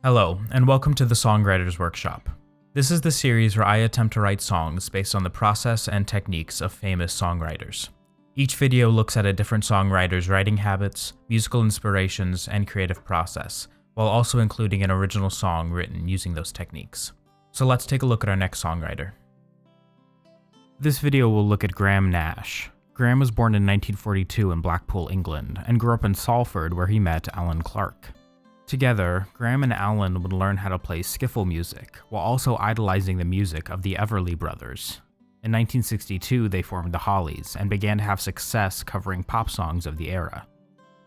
Hello, and welcome to the Songwriter's Workshop. This is the series where I attempt to write songs based on the process and techniques of famous songwriters. Each video looks at a different songwriter's writing habits, musical inspirations, and creative process, while also including an original song written using those techniques. So let's take a look at our next songwriter. This video will look at Graham Nash. Graham was born in 1942 in Blackpool, England, and grew up in Salford where he met Alan Clark. Together, Graham and Alan would learn how to play skiffle music, while also idolizing the music of the Everly Brothers. In 1962, they formed the Hollies and began to have success covering pop songs of the era.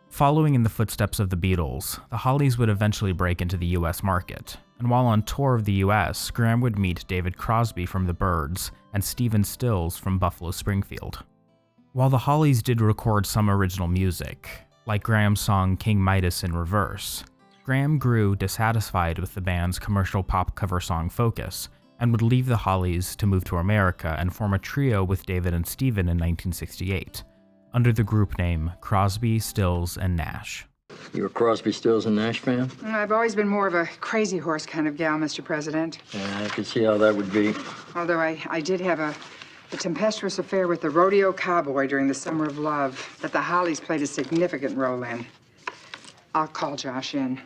Following in the footsteps of the Beatles, the Hollies would eventually break into the US market, and while on tour of the US, Graham would meet David Crosby from the Byrds and Stephen Stills from Buffalo Springfield. While the Hollies did record some original music, like Graham's song King Midas in reverse, Graham grew dissatisfied with the band's commercial pop cover song focus and would leave the Hollies to move to America and form a trio with David and Stephen in 1968, under the group name Crosby, Stills, and Nash. You a Crosby, Stills, and Nash fan? I've always been more of a crazy horse kind of gal, Mr. President. Yeah, I could see how that would be. Although I did have a tempestuous affair with the rodeo cowboy during the Summer of Love that the Hollies played a significant role in. I'll call Josh in.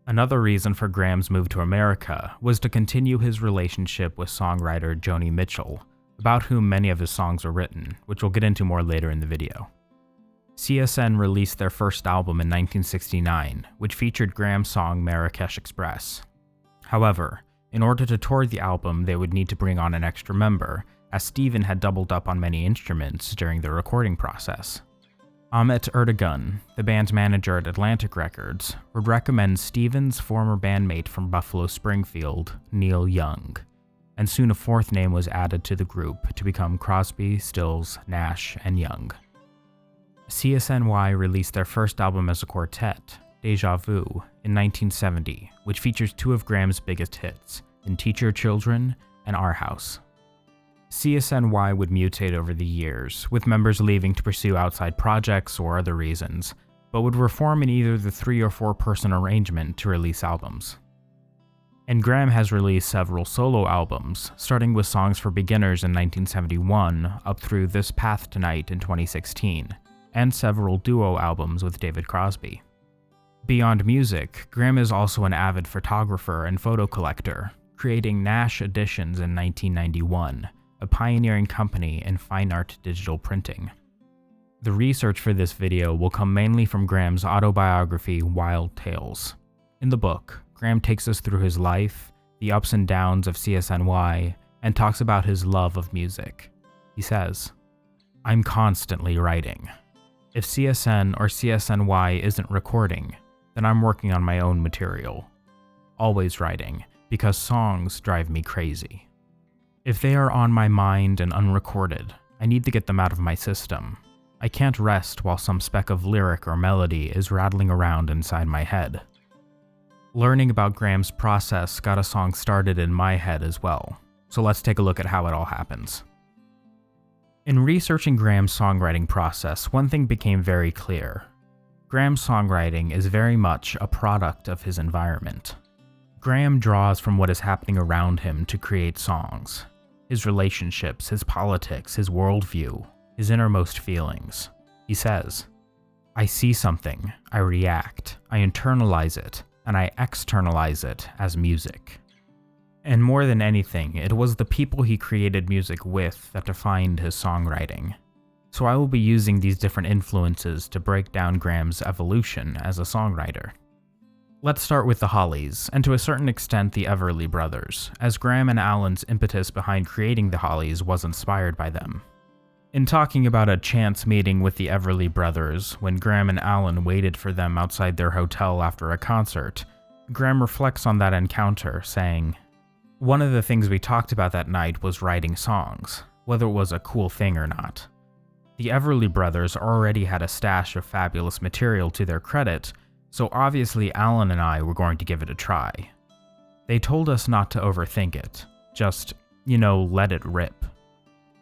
Another reason for Graham's move to America was to continue his relationship with songwriter Joni Mitchell, about whom many of his songs were written, which we'll get into more later in the video. CSN released their first album in 1969, which featured Graham's song Marrakesh Express. However, in order to tour the album, they would need to bring on an extra member, as Stephen had doubled up on many instruments during the recording process. Ahmet Erdogan, the band's manager at Atlantic Records, would recommend Stephen's former bandmate from Buffalo Springfield, Nash Young, and soon a fourth name was added to the group to become Crosby, Stills, Nash, and Young. CSNY released their first album as a quartet, Deja Vu, in 1970, which features two of Graham's biggest hits, In Teach Your Children and Our House. CSNY would mutate over the years, with members leaving to pursue outside projects or other reasons, but would reform in either the 3 or 4 person arrangement to release albums. And Graham has released several solo albums, starting with Songs for Beginners in 1971 up through This Path Tonight in 2016, and several duo albums with David Crosby. Beyond music, Graham is also an avid photographer and photo collector, creating Nash Editions in 1991, a pioneering company in fine art digital printing. The research for this video will come mainly from Graham's autobiography, Wild Tales. In the book, Graham takes us through his life, the ups and downs of CSNY, and talks about his love of music. He says, "I'm constantly writing. If CSN or CSNY isn't recording, then I'm working on my own material. Always writing, because songs drive me crazy. If they are on my mind and unrecorded, I need to get them out of my system. I can't rest while some speck of lyric or melody is rattling around inside my head." Learning about Graham's process got a song started in my head as well, so let's take a look at how it all happens. In researching Graham's songwriting process, one thing became very clear. Graham's songwriting is very much a product of his environment. Graham draws from what is happening around him to create songs. His relationships, his politics, his worldview, his innermost feelings. He says, "I see something, I react, I internalize it, and I externalize it as music." And more than anything, it was the people he created music with that defined his songwriting. So I will be using these different influences to break down Graham's evolution as a songwriter. Let's start with the Hollies, and to a certain extent the Everly Brothers, as Graham and Alan's impetus behind creating the Hollies was inspired by them. In talking about a chance meeting with the Everly Brothers, when Graham and Alan waited for them outside their hotel after a concert, Graham reflects on that encounter, saying, "One of the things we talked about that night was writing songs, whether it was a cool thing or not. The Everly Brothers already had a stash of fabulous material to their credit, so obviously Alan and I were going to give it a try. They told us not to overthink it, just, let it rip."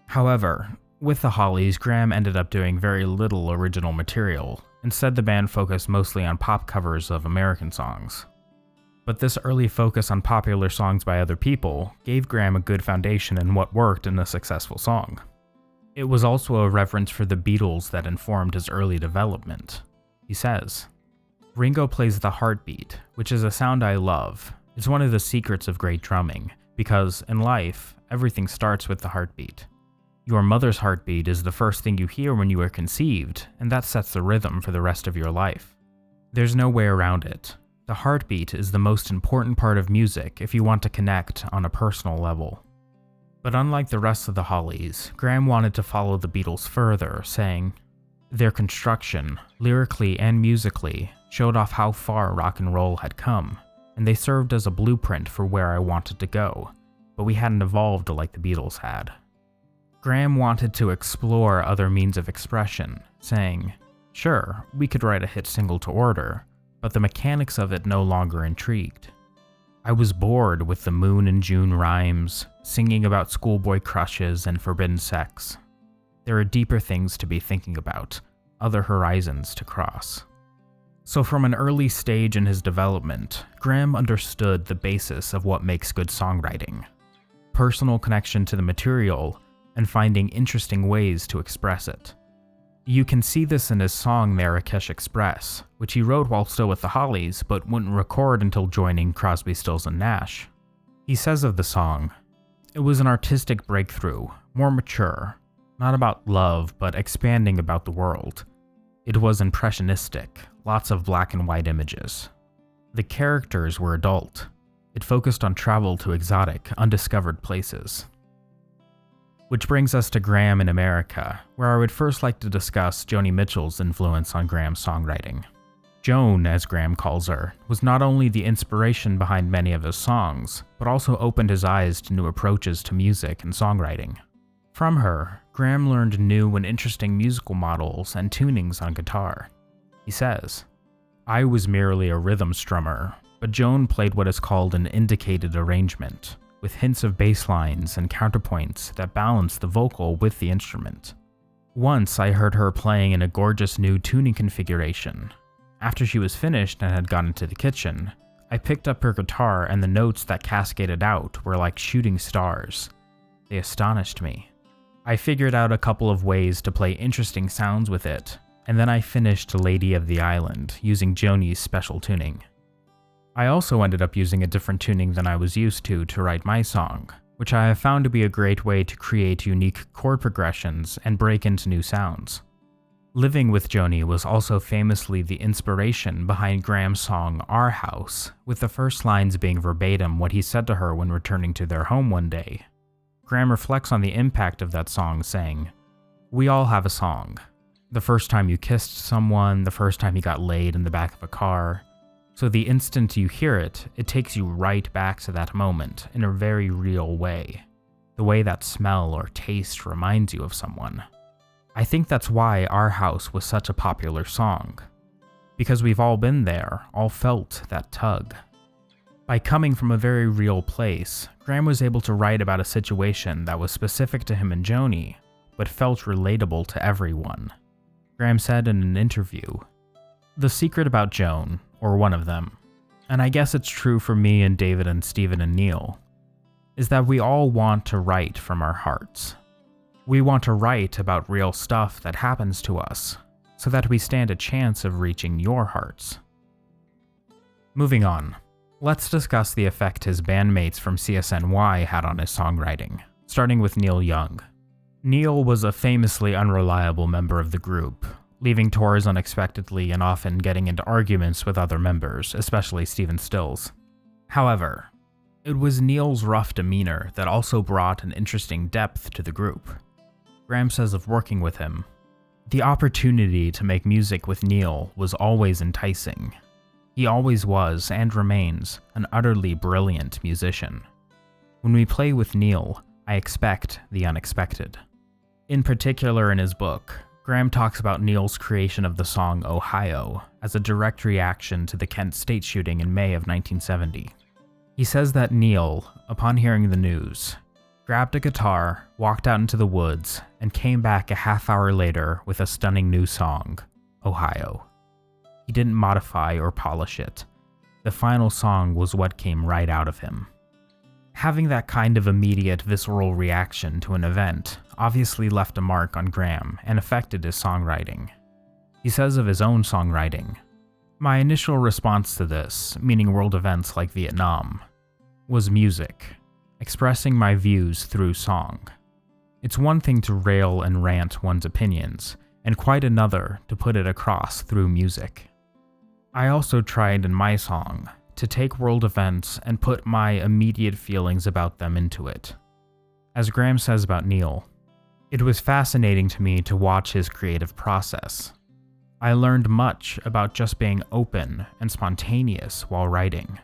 However, with the Hollies, Graham ended up doing very little original material, Instead, the band focused mostly on pop covers of American songs. But this early focus on popular songs by other people gave Graham a good foundation in what worked in a successful song. It was also a reverence for the Beatles that informed his early development. He says, "Ringo plays the heartbeat, which is a sound I love. It's one of the secrets of great drumming, because in life, everything starts with the heartbeat. Your mother's heartbeat is the first thing you hear when you are conceived, and that sets the rhythm for the rest of your life. There's no way around it. The heartbeat is the most important part of music if you want to connect on a personal level." But unlike the rest of the Hollies, Graham wanted to follow the Beatles further, saying, "Their construction, lyrically and musically, showed off how far rock and roll had come, and they served as a blueprint for where I wanted to go, but we hadn't evolved like the Beatles had." Graham wanted to explore other means of expression, saying, "Sure, we could write a hit single to order, but the mechanics of it no longer intrigued. I was bored with the Moon and June rhymes, singing about schoolboy crushes and forbidden sex. There are deeper things to be thinking about, other horizons to cross." So from an early stage in his development, Graham understood the basis of what makes good songwriting: personal connection to the material and finding interesting ways to express it. You can see this in his song Marrakesh Express, which he wrote while still with the Hollies but wouldn't record until joining Crosby, Stills and Nash. He says of the song, "It was an artistic breakthrough, more mature, not about love but expanding about the world. It was impressionistic, lots of black and white images. The characters were adult. It focused on travel to exotic, undiscovered places." Which brings us to Graham in America, where I would first like to discuss Joni Mitchell's influence on Graham's songwriting. Joan, as Graham calls her, was not only the inspiration behind many of his songs, but also opened his eyes to new approaches to music and songwriting. From her, Graham learned new and interesting musical models and tunings on guitar. He says, "I was merely a rhythm strummer, but Joan played what is called an indicated arrangement, with hints of bass lines and counterpoints that balance the vocal with the instrument. Once I heard her playing in a gorgeous new tuning configuration. After she was finished and had gone into the kitchen, I picked up her guitar and the notes that cascaded out were like shooting stars. They astonished me. I figured out a couple of ways to play interesting sounds with it, and then I finished Lady of the Island using Joni's special tuning. I also ended up using a different tuning than I was used to write my song, which I have found to be a great way to create unique chord progressions and break into new sounds." Living with Joni was also famously the inspiration behind Graham's song Our House, with the first lines being verbatim what he said to her when returning to their home one day. Graham reflects on the impact of that song, saying, "We all have a song. The first time you kissed someone, the first time you got laid in the back of a car. So the instant you hear it, it takes you right back to that moment in a very real way. The way that smell or taste reminds you of someone. I think that's why Our House was such a popular song. Because we've all been there, all felt that tug." By coming from a very real place, Graham was able to write about a situation that was specific to him and Joni, but felt relatable to everyone. Graham said in an interview, "The secret about Joan, or one of them, and I guess it's true for me and David and Stephen and Neil, is that we all want to write from our hearts. We want to write about real stuff that happens to us, so that we stand a chance of reaching your hearts." Moving on, let's discuss the effect his bandmates from CSNY had on his songwriting, starting with Neil Young. Neil was a famously unreliable member of the group, leaving tours unexpectedly and often getting into arguments with other members, especially Stephen Stills. However, it was Neil's rough demeanor that also brought an interesting depth to the group. Graham says of working with him, "The opportunity to make music with Neil was always enticing. He always was, and remains, an utterly brilliant musician. When we play with Neil, I expect the unexpected." In particular in his book, Graham talks about Neil's creation of the song Ohio as a direct reaction to the Kent State shooting in May of 1970. He says that Neil, upon hearing the news, grabbed a guitar, walked out into the woods, and came back a half hour later with a stunning new song, Ohio. He didn't modify or polish it. The final song was what came right out of him. Having that kind of immediate, visceral reaction to an event obviously left a mark on Graham and affected his songwriting. He says of his own songwriting, "My initial response to this, meaning world events like Vietnam, was music, expressing my views through song. It's one thing to rail and rant one's opinions, and quite another to put it across through music. I also tried in my song to take world events and put my immediate feelings about them into it." As Graham says about Neil, "It was fascinating to me to watch his creative process. I learned much about just being open and spontaneous while writing."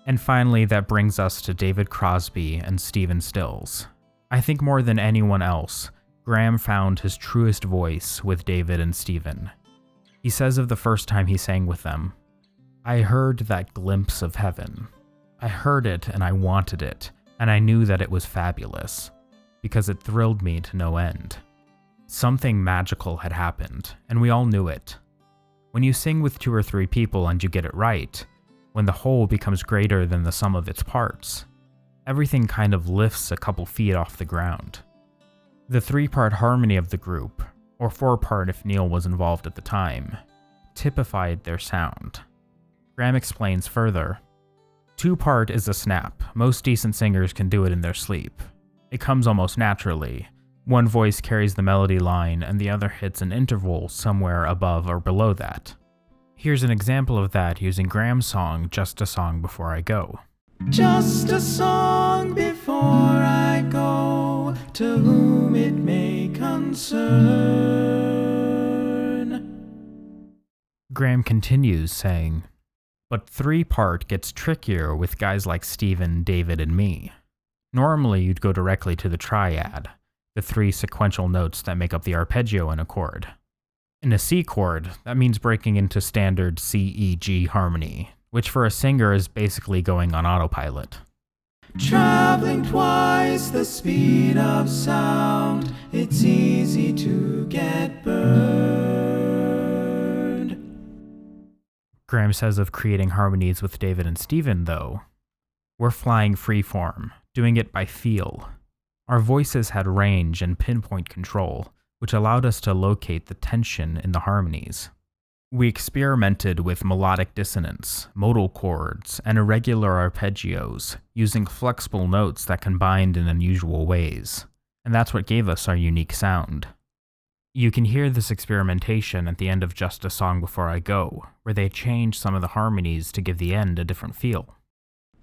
And finally, that brings us to David Crosby and Stephen Stills. I think more than anyone else, Graham found his truest voice with David and Stephen. He says of the first time he sang with them, "I heard that glimpse of heaven. I heard it and I wanted it, and I knew that it was fabulous, because it thrilled me to no end. Something magical had happened, and we all knew it. When you sing with 2 or 3 people and you get it right, when the whole becomes greater than the sum of its parts, everything kind of lifts a couple feet off the ground." The 3-part harmony of the group, or 4-part if Neil was involved at the time, typified their sound. Graham explains further, 2-part is a snap. Most decent singers can do it in their sleep. It comes almost naturally. One voice carries the melody line and the other hits an interval somewhere above or below that. Here's an example of that using Graham's song, Just a Song Before I Go. Just a song before I go, to whom it may concern. Graham continues saying, "But 3-part gets trickier with guys like Stephen, David, and me. Normally you'd go directly to the triad, the 3 sequential notes that make up the arpeggio in a chord. In a C chord, that means breaking into standard C-E-G harmony, which for a singer is basically going on autopilot. Traveling twice the speed of sound, it's easy to get burned." Graham says of creating harmonies with David and Stephen, though, "We're flying freeform, doing it by feel. Our voices had range and pinpoint control, which allowed us to locate the tension in the harmonies. We experimented with melodic dissonance, modal chords, and irregular arpeggios, using flexible notes that combined in unusual ways, and that's what gave us our unique sound. You can hear this experimentation at the end of Just a Song Before I Go, where they change some of the harmonies to give the end a different feel.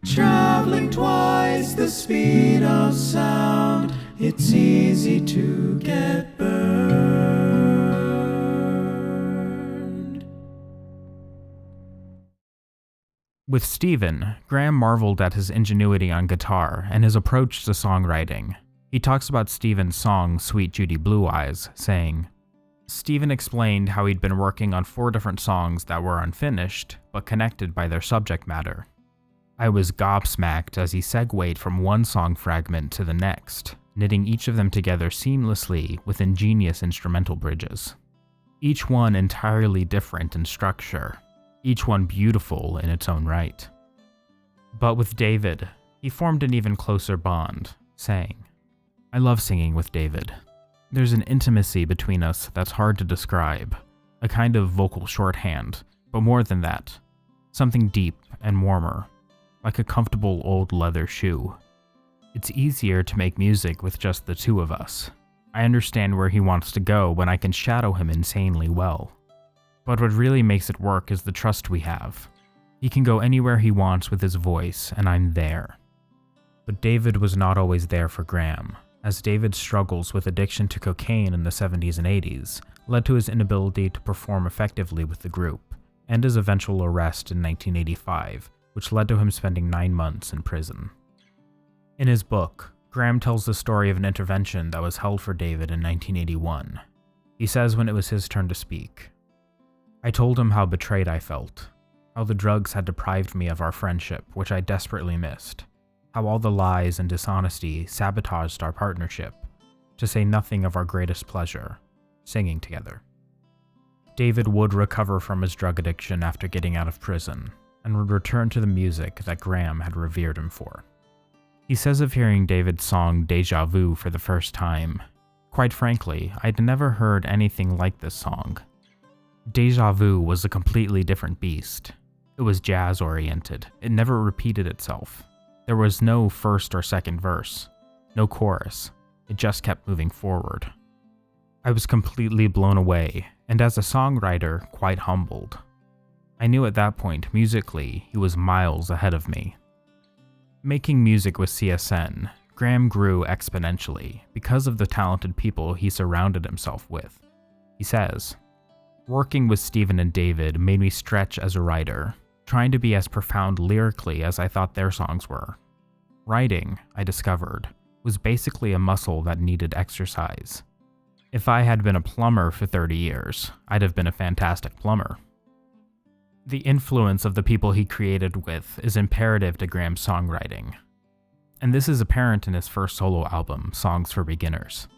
Traveling twice the speed of sound, it's easy to get burned." With Stephen, Graham marveled at his ingenuity on guitar and his approach to songwriting. He talks about Stephen's song Sweet Judy Blue Eyes, saying, "Stephen explained how he'd been working on 4 different songs that were unfinished, but connected by their subject matter. I was gobsmacked as he segued from one song fragment to the next, knitting each of them together seamlessly with ingenious instrumental bridges. Each one entirely different in structure, each one beautiful in its own right. But with David, he formed an even closer bond, saying, I love singing with David. There's an intimacy between us that's hard to describe, a kind of vocal shorthand, but more than that, something deep and warmer, like a comfortable old leather shoe. It's easier to make music with just the 2 of us. I understand where he wants to go when I can shadow him insanely well. But what really makes it work is the trust we have. He can go anywhere he wants with his voice, and I'm there." But David was not always there for Graham, as David's struggles with addiction to cocaine in the 70s and 80s led to his inability to perform effectively with the group, and his eventual arrest in 1985, which led to him spending 9 months in prison. In his book, Graham tells the story of an intervention that was held for David in 1981. He says when it was his turn to speak, "I told him how betrayed I felt, how the drugs had deprived me of our friendship, which I desperately missed, how all the lies and dishonesty sabotaged our partnership, to say nothing of our greatest pleasure, singing together. David would recover from his drug addiction after getting out of prison, and would return to the music that Graham had revered him for. He says of hearing David's song Deja Vu for the first time, "Quite frankly, I'd never heard anything like this song. Deja Vu was a completely different beast. It was jazz-oriented. It never repeated itself. There was no first or second verse, no chorus. It just kept moving forward. I was completely blown away, and as a songwriter, quite humbled. I knew at that point, musically, he was miles ahead of me." Making music with CSN, Graham grew exponentially because of the talented people he surrounded himself with. He says, "Working with Stephen and David made me stretch as a writer, trying to be as profound lyrically as I thought their songs were. Writing, I discovered, was basically a muscle that needed exercise. If I had been a plumber for 30 years, I'd have been a fantastic plumber." The influence of the people he created with is imperative to Graham's songwriting, and this is apparent in his first solo album, Songs for Beginners.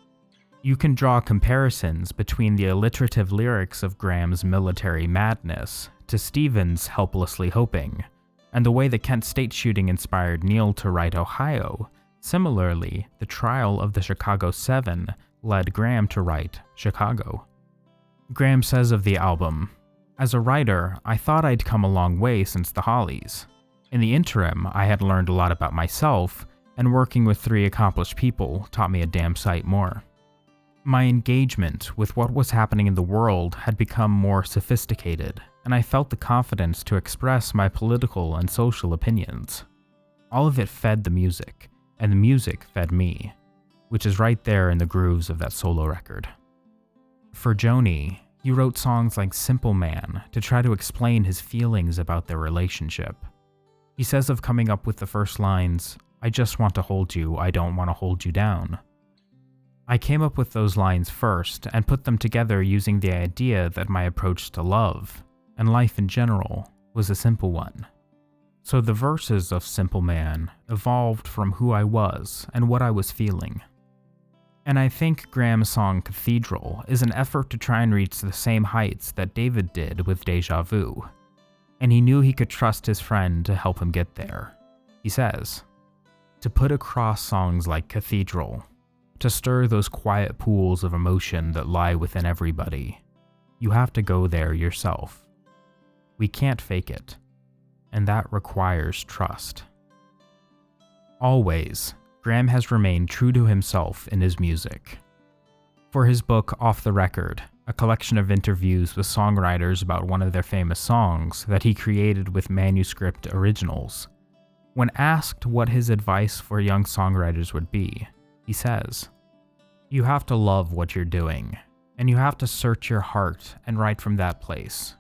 You can draw comparisons between the alliterative lyrics of Graham's Military Madness to Stephen's Helplessly Hoping, and the way the Kent State shooting inspired Neil to write Ohio. Similarly, the trial of the Chicago 7 led Graham to write Chicago. Graham says of the album, "As a writer, I thought I'd come a long way since the Hollies. In the interim, I had learned a lot about myself, and working with 3 accomplished people taught me a damn sight more. My engagement with what was happening in the world had become more sophisticated, and I felt the confidence to express my political and social opinions. All of it fed the music, and the music fed me, which is right there in the grooves of that solo record." For Joni, he wrote songs like Simple Man to try to explain his feelings about their relationship. He says of coming up with the first lines, "I just want to hold you, I don't want to hold you down." I came up with those lines first and put them together using the idea that my approach to love, and life in general, was a simple one. So the verses of Simple Man evolved from who I was and what I was feeling. And I think Graham's song Cathedral is an effort to try and reach the same heights that David did with Deja Vu, and he knew he could trust his friend to help him get there. He says, "To put across songs like Cathedral, to stir those quiet pools of emotion that lie within everybody, you have to go there yourself. We can't fake it, and that requires trust." Always, Graham has remained true to himself in his music. For his book Off the Record, a collection of interviews with songwriters about one of their famous songs that he created with manuscript originals, when asked what his advice for young songwriters would be, he says, "You have to love what you're doing, and you have to search your heart and write from that place.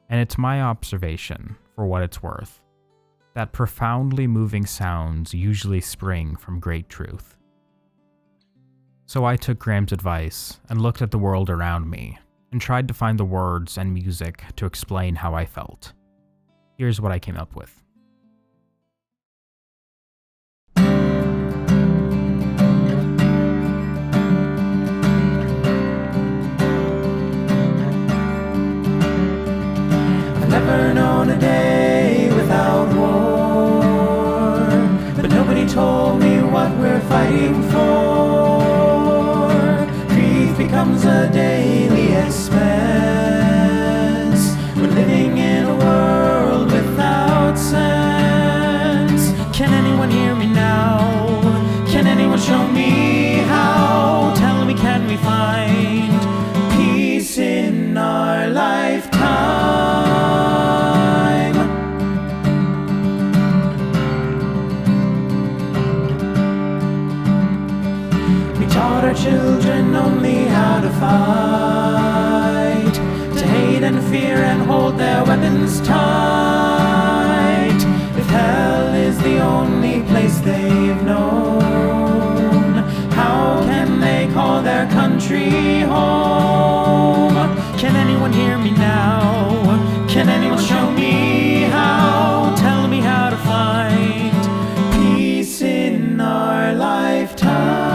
And it's my observation, for what it's worth, that profoundly moving sounds usually spring from great truth." So I took Graham's advice and looked at the world around me and tried to find the words and music to explain how I felt. Here's what I came up with. I've never known a day without war, but nobody told me what we're fighting for. Grief becomes a daily expense. We're living in a world without sense. Can anyone hear me now? Can anyone show me how? Tell me, can we find peace in our lifetime? Taught our children only how to fight, to hate and fear and hold their weapons tight. If hell is the only place they've known, how can they call their country home? Can anyone hear me now? Can anyone show me how? Tell me how to find peace in our lifetime.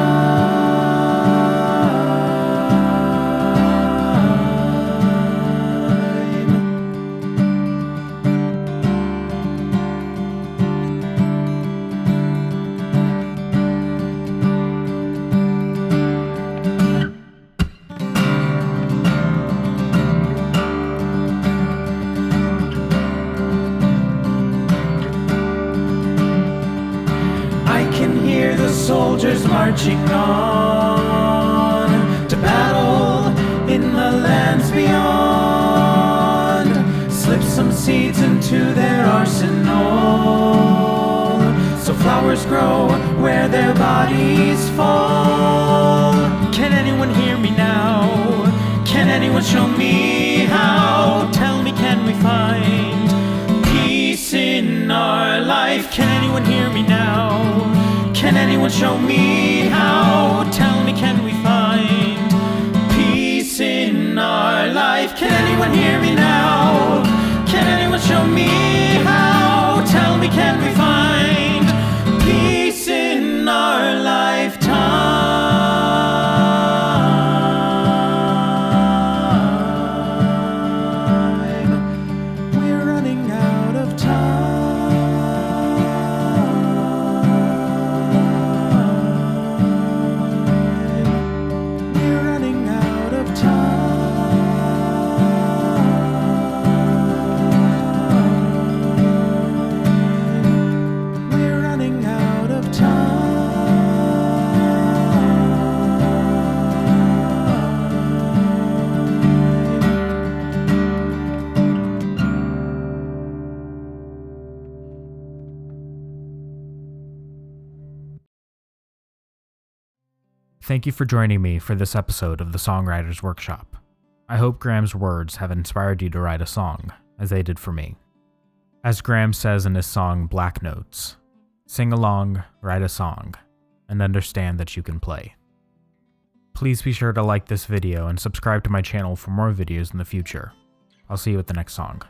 soldiers marching on to battle in the lands beyond. Slip some seeds into their arsenal, so flowers grow where their bodies fall. Can anyone hear me now? Can anyone show me how? Tell me, can we find peace in our life? Can anyone hear me now? Can anyone show me how? Tell me, can we find peace in our life? Can anyone hear me now? Can anyone show me how? Tell me, can we find peace in our lifetime? We're running out of time. We're running out of time. We're running out of time. Thank you for joining me for this episode of the Songwriter's Workshop. I hope Graham's words have inspired you to write a song, as they did for me. As Graham says in his song Black Notes, sing along, write a song, and understand that you can play. Please be sure to like this video and subscribe to my channel for more videos in the future. I'll see you at the next song.